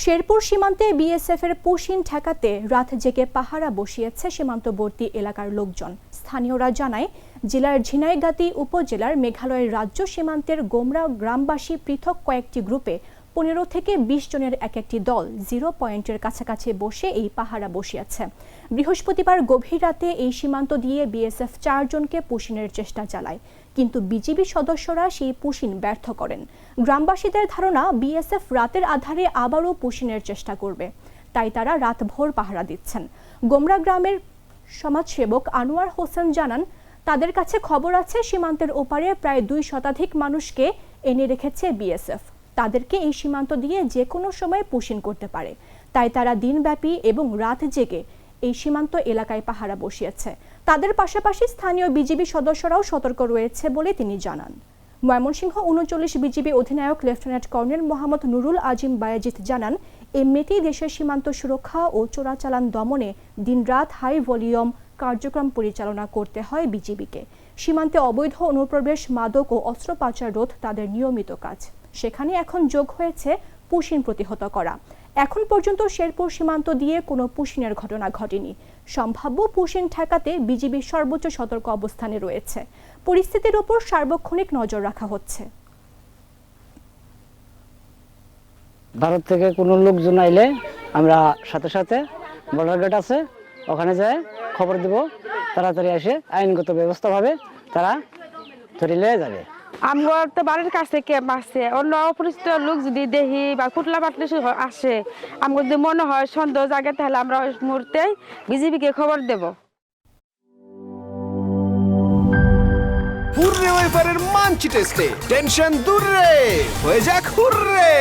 শেরপুর সীমান্তে বিএসএফের পুশিন ঠেকাতে রাত জেগে পাহারা বসিয়েছে সীমান্তবর্তী এলাকার লোকজন। স্থানীয়রা জানায়, জেলার ঝিনাইগাতি উপজেলার মেঘালয়ের রাজ্য সীমান্তের গোমরা গ্রামবাসী পৃথক কয়েকটি গ্রুপে 15 থেকে 20 জনের এক একটি দল জিরো পয়েন্টের কাছাকাছি বসে এই পাহারা বসিয়েছে। বৃহস্পতিবার গভীর রাতে এই সীমান্ত দিয়ে বিএসএফ 4 জনকে পুশিনের চেষ্টা চালায়, কিন্তু বিজিবি সদস্যরা সেই পুশিন ব্যর্থ করেন। গ্রামবাসীদের ধারণা, বিএসএফ রাতের আধারে আবারও পুশিনের চেষ্টা করবে, তাই তারা রাতভর পাহারা দিচ্ছেন। গোমরা গ্রামের সমাজসেবক আনোয়ার হোসেন জানান, তাদের কাছে খবর আছে সীমান্তের ওপারে প্রায় 2 শতাধিক মানুষকে এনে রেখেছে বিএসএফ। তাদেরকে এই সীমান্ত দিয়ে যে কোনো সময় পুশিন করতে পারে, তাই তারা দিনব্যাপী এবং রাত জেগে এই সীমান্ত এলাকায় পাহারা বসিয়েছে। তাদের পাশাপাশি স্থানীয় বিজিবি সদস্যরাও সতর্ক রয়েছে বলে তিনি জানান। ময়মনসিংহ 39 বিজিবি অধিনায়ক লেফটেন্যান্ট কর্নেল মোহাম্মদ নুরুল আজিম বায়েজিদ জানান, এমনিতেই দেশের সীমান্ত সুরক্ষা ও চোরাচালান দমনে দিনরাত হাই ভলিউম কার্যক্রম পরিচালনা করতে হয় বিজিবিকে। সীমান্তে অবৈধ অনুপ্রবেশ, মাদক ও অস্ত্র পাচার রোধ তাদের নিয়মিত কাজ। সেখানে এখন যোগ হয়েছে পুশিন প্রতিহত করা। এখন পর্যন্ত শেরপুর সীমান্ত দিয়ে কোনো পুশিনের ঘটনা ঘটেনি। সম্ভাব্য পুশিন ঠেকাতে বিজিবি সর্বোচ্চ সতর্ক অবস্থানে রয়েছে। পরিস্থিতির উপর সার্বক্ষণিক নজর রাখা হচ্ছে। ভারত থেকে কোনো লোকজন আইলে আমরা সাথে সাথে বর্ডার গেট আছে, ওখানে যায় খবর দিব, তাড়াতাড়ি এসে আইনগত ব্যবস্থাভাবে তারা ধরিলে যাবে। আমার তো বাড়ির কাছে ক্যাম্প আছে, অন্য অপরিচিত লোক যদি দেখি বা কুটলা পাটলি আসে, আমার যদি মনে হয় সন্দেহ জায়গা, তাহলে আমরা ওই মুহূর্তে বিজিবিকে খবর দেব। হুররে ওয়েফারের মানচি টেস্টে টেনশন দূর রে, হয়ে যাক হুররে।